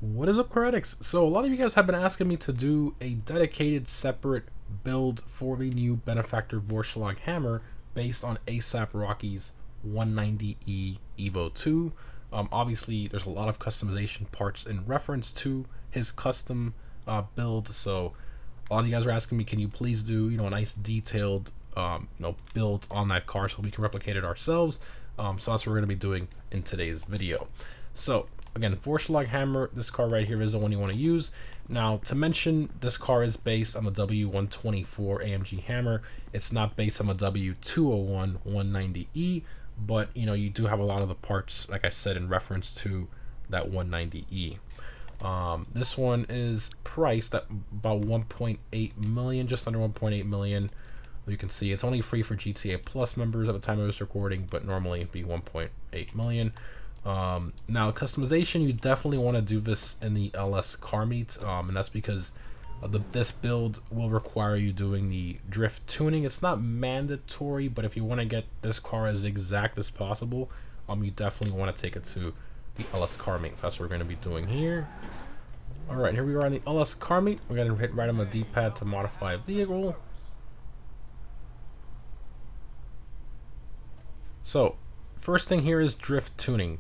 What is up, Critics? So a lot of you guys have been asking me to do a dedicated separate build for the new Benefactor Vorschlaghammer based on ASAP Rocky's 190E Evo II. Obviously, there's a lot of customization parts in reference to his custom build. So a lot of you guys are asking me, can you please do a nice detailed build on that car so we can replicate it ourselves? So that's what we're going to be doing in today's video. So again, Vorschlaghammer, this car right here is the one you want to use. Now, to mention, this car is based on the W124 AMG Hammer. It's not based on the W201 190E, but you do have a lot of the parts, like I said, in reference to that 190E. This one is priced at about 1.8 million, just under 1.8 million. You can see it's only free for GTA Plus members at the time of this recording, but normally it'd be 1.8 million. Now, customization, you definitely want to do this in the LS car meet, and that's because this build will require you doing the drift tuning. It's not mandatory, but if you want to get this car as exact as possible, you definitely want to take it to the LS car meet. So that's what we're going to be doing here. All right, here we are on the LS car meet. We're going to hit right on the D-pad to modify a vehicle. So first thing here is drift tuning.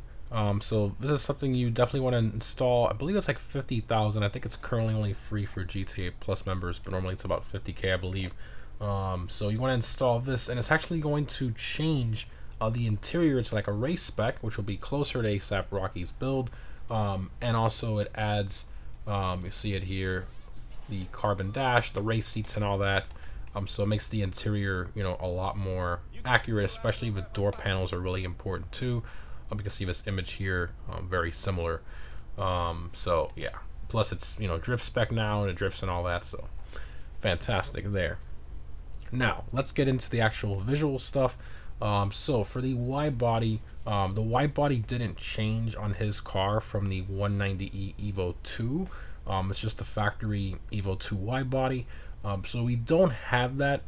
So this is something you definitely want to install. I believe it's like 50,000. I think it's currently only free for GTA Plus members, but normally it's about 50K, I believe. So you want to install this, and it's actually going to change the interior to like a race spec, which will be closer to ASAP Rocky's build. And also it adds, you see it here, the carbon dash, the race seats, and all that. So it makes the interior, a lot more accurate, especially with door panels are really important too. You can see this image here, very similar. So yeah, plus it's drift spec now and it drifts and all that, so fantastic there. Now let's get into the actual visual stuff. So for the wide body, the wide body didn't change on his car from the 190E Evo II. It's just the factory Evo II wide body. So we don't have that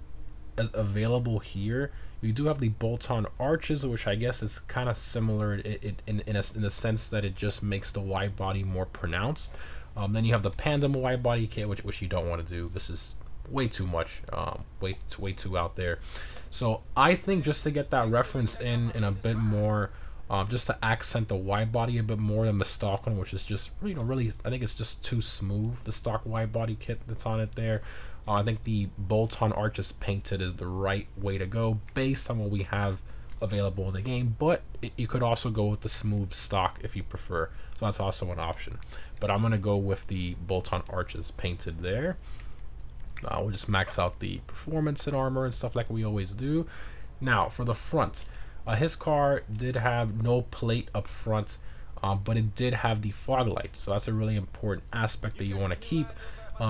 as available here. We do have the bolt-on arches, which I guess is kind of similar in the sense that it just makes the wide body more pronounced. Then you have the Pandem wide body kit, which you don't want to do. This is way too much, way too out there. So I think just to get that reference in a bit more, just to accent the wide body a bit more than the stock one, which is just really, I think it's just too smooth, the stock wide body kit that's on it there. I think the bolt-on arches painted is the right way to go based on what we have available in the game, but you could also go with the smooth stock if you prefer, so that's also an option. But I'm going to go with the bolt-on arches painted there. We'll just max out the performance and armor and stuff like we always do. Now for the front, his car did have no plate up front, but it did have the fog lights, so that's a really important aspect that you want to keep.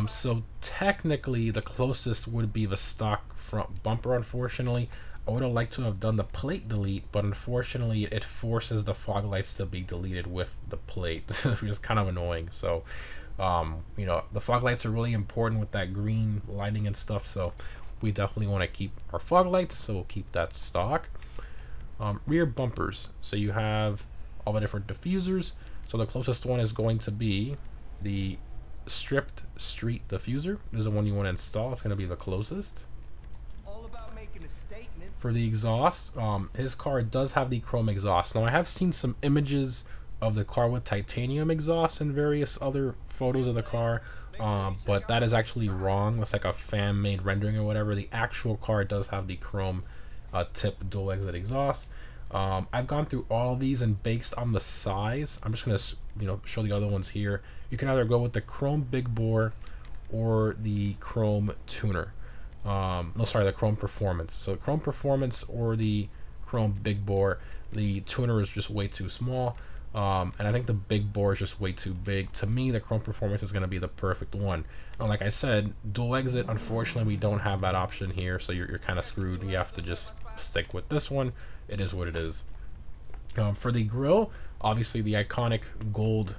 So technically the closest would be the stock front bumper. Unfortunately, I would have liked to have done the plate delete, but unfortunately it forces the fog lights to be deleted with the plate, which is kind of annoying. So the fog lights are really important with that green lighting and stuff, so we definitely want to keep our fog lights, so we'll keep that stock. Rear bumpers, so you have all the different diffusers. So the closest one is going to be the stripped street diffuser. This is the one you want to install. It's going to be the closest. All about making a statement. For the exhaust, his car does have the chrome exhaust. Now I have seen some images of the car with titanium exhaust and various other photos of the car, but that is actually wrong. It's like a fan-made rendering or whatever. The actual car does have the chrome tip dual exit exhaust. I've gone through all of these, and based on the size, I'm just gonna show the other ones here. You can either go with the chrome big bore or the chrome tuner. The chrome performance. So chrome performance or the chrome big bore. The tuner is just way too small, and I think the big bore is just way too big. To me, the chrome performance is going to be the perfect one. Now, like I said, dual exit, unfortunately we don't have that option here, so you're kind of screwed. You have to just stick with this one. It is what it is. For the grille, obviously the iconic gold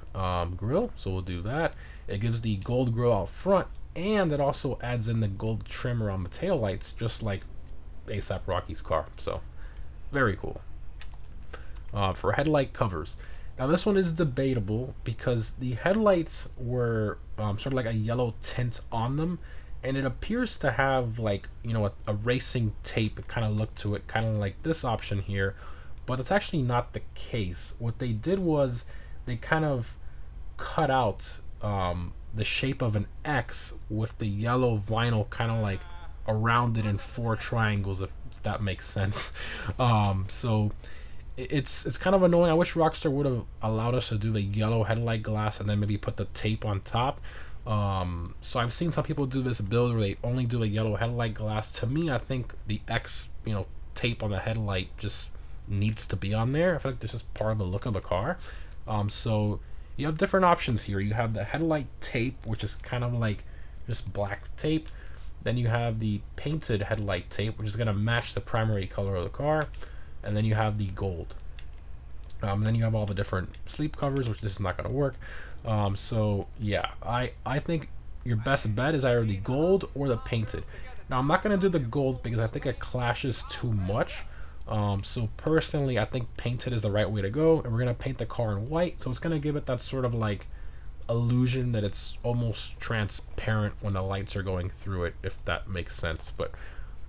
grille, so we'll do that. It gives the gold grille out front, and it also adds in the gold trim around the tail lights, just like ASAP Rocky's car. So very cool. For headlight covers, Now this one is debatable because the headlights were sort of like a yellow tint on them, and it appears to have like, you know, a racing tape kind of look to it, kind of like this option here, but it's actually not the case. What they did was they kind of cut out the shape of an X with the yellow vinyl kind of like around it in four triangles, if that makes sense. So it's kind of annoying. I wish Rockstar would have allowed us to do the yellow headlight glass and then maybe put the tape on top. So I've seen some people do this build where they only do the yellow headlight glass. To me, I think the X, you know, tape on the headlight just needs to be on there. I feel like this is part of the look of the car. So you have different options here. You have the headlight tape, which is kind of like just black tape. Then you have the painted headlight tape, which is going to match the primary color of the car. And then you have the gold. Then you have all the different sleep covers, which this is not going to work. So yeah, I think your best bet is either the gold or the painted. Now I'm not going to do the gold because I think it clashes too much. So personally, I think painted is the right way to go, and we're going to paint the car in white, so it's going to give it that sort of like illusion that it's almost transparent when the lights are going through it, if that makes sense. But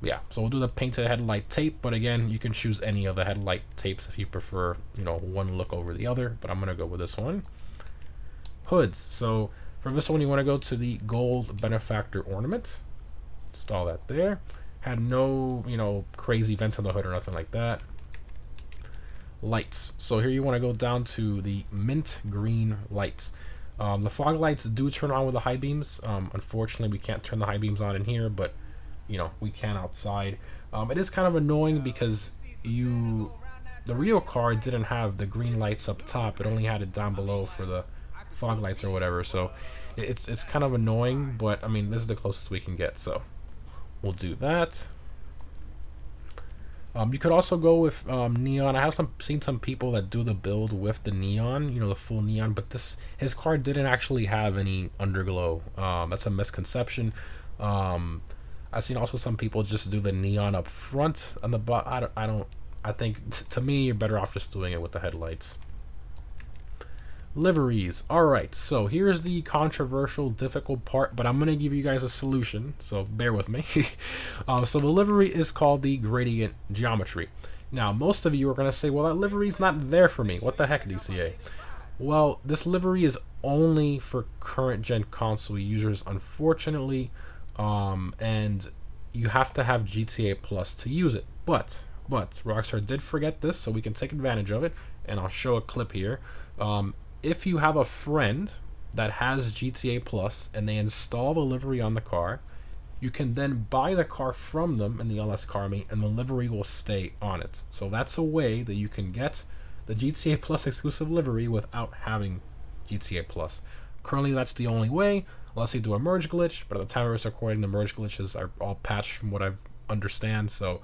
yeah, so we'll do the painted headlight tape, but again, you can choose any of the headlight tapes if you prefer, you know, one look over the other, but I'm going to go with this one. Hoods. So for this one, you want to go to the gold Benefactor ornament. Install that there. Had no, you know, crazy vents on the hood or nothing like that. Lights. So here you want to go down to the mint green lights. The fog lights do turn on with the high beams. Unfortunately, we can't turn the high beams on in here, but you know, we can outside. It is kind of annoying because the real car didn't have the green lights up top. It only had it down below for the fog lights or whatever. So it's kind of annoying, but I mean, this is the closest we can get, so we'll do that. You could also go with neon. I have seen some people that do the build with the neon, you know, the full neon, but his car didn't actually have any underglow. That's a misconception. I've seen also some people just do the neon up front on the butt. I think to me, you're better off just doing it with the headlights. Liveries. Alright, so here's the controversial, difficult part, but I'm going to give you guys a solution, so bear with me. So the livery is called the gradient geometry. Now, most of you are going to say, well, that livery is not there for me. What the heck, DCA? Well, this livery is only for current gen console users, unfortunately, and you have to have GTA Plus to use it. But Rockstar did forget this, so we can take advantage of it, and I'll show a clip here. If you have a friend that has GTA Plus and they install the livery on the car, you can then buy the car from them in the LS Car Meet, and the livery will stay on it. So that's a way that you can get the GTA Plus exclusive livery without having GTA Plus. Currently, that's the only way, unless you do a merge glitch, but at the time I was recording, the merge glitches are all patched from what I understand, so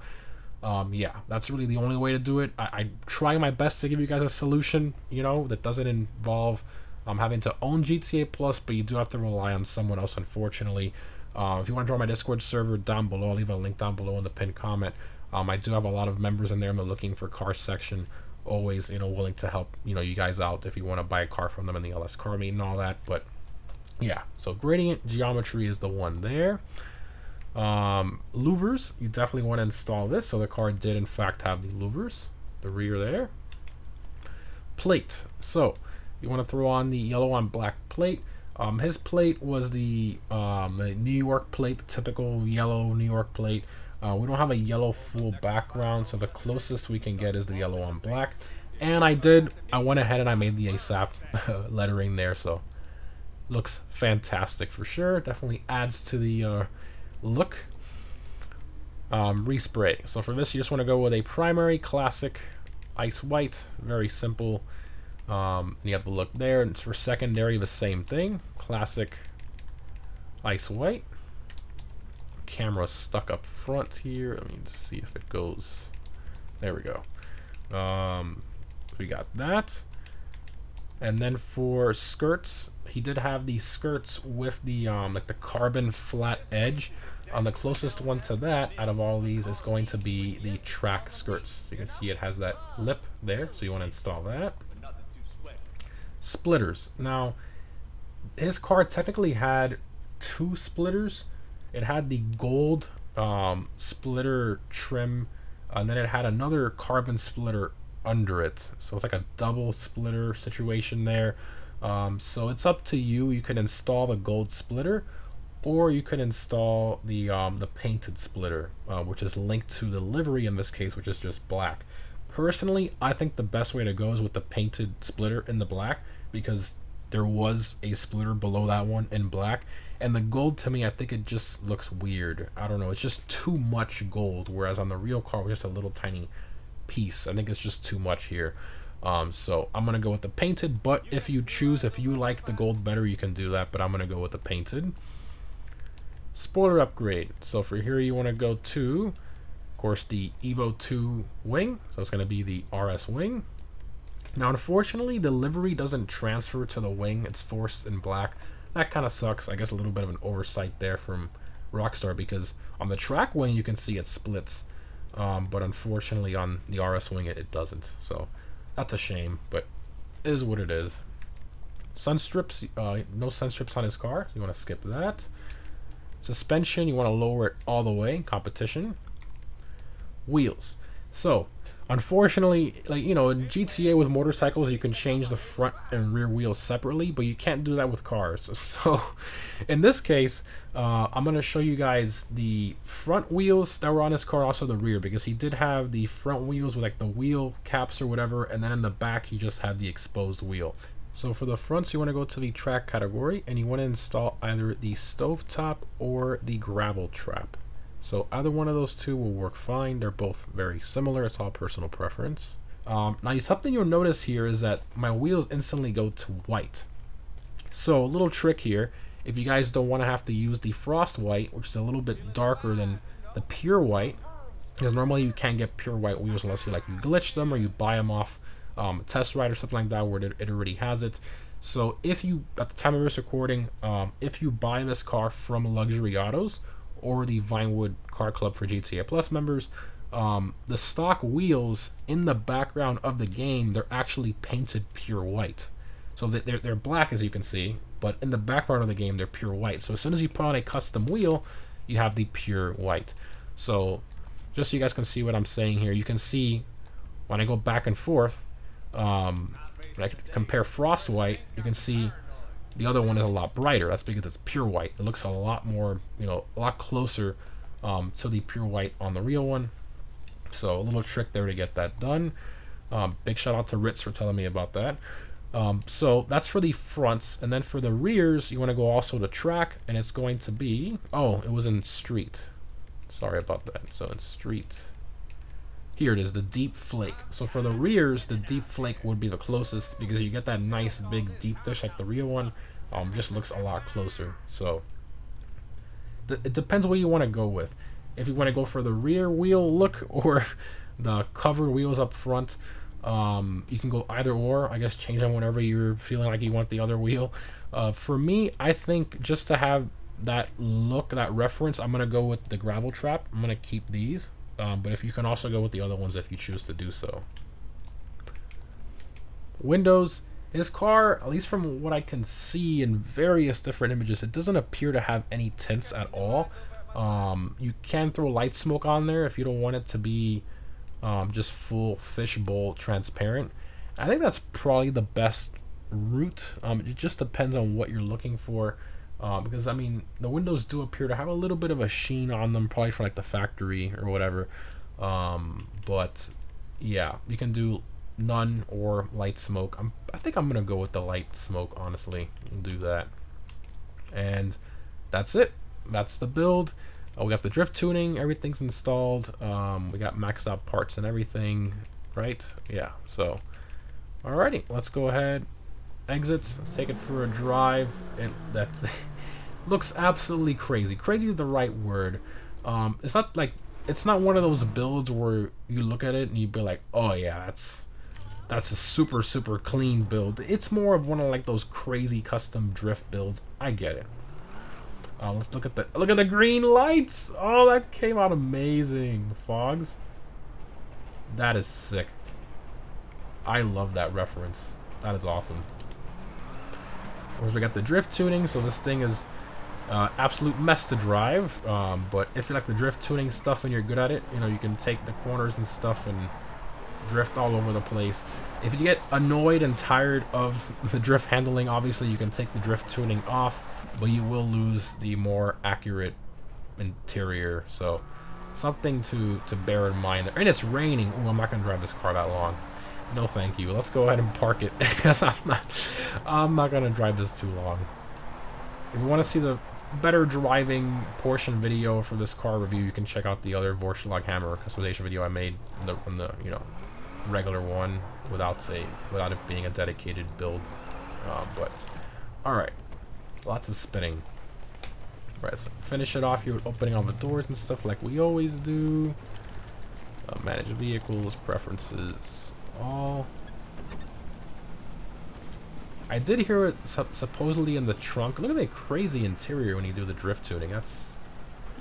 yeah, that's really the only way to do it. I try my best to give you guys a solution, you know, that doesn't involve having to own GTA Plus, but you do have to rely on someone else, unfortunately. If you want to join my Discord server down below, I'll leave a link down below in the pinned comment. I do have a lot of members in there. I'm looking for car section, always, you know, willing to help, you know, you guys out if you want to buy a car from them in the LS Car Meet and all that. But yeah, so gradient geometry is the one there. Louvers, you definitely want to install this. So the car did in fact have the louvers, the rear there. Plate, so you want to throw on the yellow on black plate. His plate was the New York plate, the typical yellow New York plate. We don't have a yellow full background, so the closest we can get is the yellow on black. And I went ahead and I made the ASAP lettering there, so looks fantastic for sure. Definitely adds to the look. Respray. So for this, you just want to go with a primary classic ice white, very simple. And you have the look there. And for secondary, the same thing, classic ice white. Camera stuck up front here. Let me see if it goes. There we go. We got that. And then for skirts, he did have the skirts with the like the carbon flat edge. The closest one to that out of all of these is going to be the track skirts. So you can see it has that lip there, so you want to install that. Splitters. Now, his car technically had two splitters. It had the gold splitter trim, and then it had another carbon splitter under it. So it's like a double splitter situation there. So it's up to you. You can install the gold splitter, or you can install the painted splitter, which is linked to the livery in this case, which is just black. Personally, I think the best way to go is with the painted splitter in the black, because there was a splitter below that one in black, and the gold, to me, I think it just looks weird. I don't know, it's just too much gold, whereas on the real car it was just a little tiny piece. I think it's just too much here. So I'm gonna go with the painted, but if you like the gold better, you can do that, but I'm gonna go with the painted. Spoiler upgrade. So for here you want to go to, of course, the Evo II wing. So it's going to be the RS wing. Now, unfortunately, the livery doesn't transfer to the wing. It's forced in black. That kind of sucks. I guess a little bit of an oversight there from Rockstar, because on the track wing you can see it splits, but unfortunately on the RS wing it doesn't. So that's a shame, but it is what it is. Sun strips. No sun strips on his car, so you want to skip that. Suspension, you want to lower it all the way, competition. Wheels. So, unfortunately, like, you know, in GTA with motorcycles, you can change the front and rear wheels separately, but you can't do that with cars. So, in this case, I'm going to show you guys the front wheels that were on his car, also the rear, because he did have the front wheels with like the wheel caps or whatever, and then in the back, he just had the exposed wheel. So for the fronts, you want to go to the track category, and you want to install either the stovetop or the gravel trap. So either one of those two will work fine. They're both very similar. It's all personal preference. Now, something you'll notice here is that my wheels instantly go to white. So a little trick here, if you guys don't want to have to use the frost white, which is a little bit darker than the pure white, because normally you can't get pure white wheels unless you glitch them or you buy them off test ride or something like that, where it already has it. So if you, at the time of this recording, if you buy this car from Luxury Autos or the Vinewood Car Club for GTA Plus members, the stock wheels in the background of the game, they're actually painted pure white. So they're black, as you can see, but in the background of the game, they're pure white. So as soon as you put on a custom wheel, you have the pure white. So just so you guys can see what I'm saying here, you can see when I go back and forth, when I compare frost white, you can see the other one is a lot brighter. That's because it's pure white. It looks a lot more, a lot closer to the pure white on the real one. So a little trick there to get that done. Big shout out to Ritz for telling me about that. So that's for the fronts, and then for the rears, you want to go also to track, and it's going to be, it was in street. Sorry about that. So in street. Here it is, the deep flake. So for the rears, the deep flake would be the closest, because you get that nice big deep dish like the real one. Just looks a lot closer. So it depends what you want to go with. If you want to go for the rear wheel look or the covered wheels up front, you can go either or. I guess change them whenever you're feeling like you want the other wheel. For me, I think just to have that look, that reference, I'm going to go with the gravel trap. I'm going to keep these. But if you can also go with the other ones if you choose to do so. Windows. His car, at least from what I can see in various different images, it doesn't appear to have any tints at all. You can throw light smoke on there if you don't want it to be just full fishbowl transparent. I think that's probably the best route. It just depends on what you're looking for. Because, I mean, the windows do appear to have a little bit of a sheen on them, probably for like the factory or whatever. But yeah, you can do none or light smoke. I think I'm going to go with the light smoke, honestly. We'll do that. And that's it. That's the build. We got the drift tuning. Everything's installed. We got maxed out parts and everything, right? Yeah, so alrighty, let's go ahead. Exits, let's take it for a drive, and that's looks absolutely crazy. Crazy is the right word. It's not one of those builds where you look at it and you'd be like, oh yeah, that's a super clean build. It's more of one of like those crazy custom drift builds. I get it. Let's look at the green lights. Oh, that came out amazing. Fogs. That is sick. I love that reference. That is awesome. Of course, we got the drift tuning, so this thing is absolute mess to drive. But if you like the drift tuning stuff and you're good at it, you know, you can take the corners and stuff and drift all over the place. If you get annoyed and tired of the drift handling, obviously you can take the drift tuning off, but you will lose the more accurate interior. So something to bear in mind there. And it's raining. Ooh, I'm not gonna drive this car that long. No thank you. Let's go ahead and park it because I'm not gonna drive this too long. If you want to see the better driving portion video for this car review, you can check out the other Vorschlaghammer customization video I made on the you know, regular one without it being a dedicated build. But all right, lots of spinning. Right, so finish it off here with opening all the doors and stuff like we always do. Manage vehicles, preferences, all. I did hear it supposedly in the trunk. Look at the crazy interior when you do the drift tuning. That's,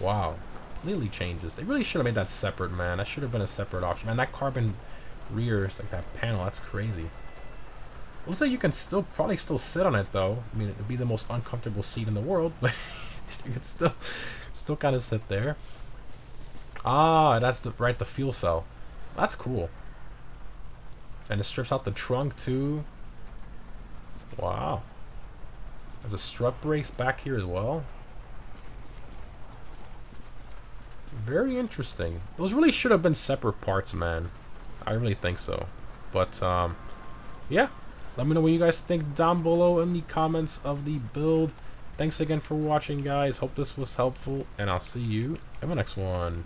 wow, completely changes. They really should have made that separate, man. That should have been a separate option. Man, that carbon rear, like that panel, that's crazy. Looks like you can probably still sit on it though. I mean, it would be the most uncomfortable seat in the world, but you can still kind of sit there. Ah, that's the fuel cell. That's cool. And it strips out the trunk too. Wow. There's a strut brakes back here as well. Very interesting. Those really should have been separate parts, man. I really think so. But yeah. Let me know what you guys think down below in the comments of the build. Thanks again for watching, guys. Hope this was helpful, and I'll see you in the next one.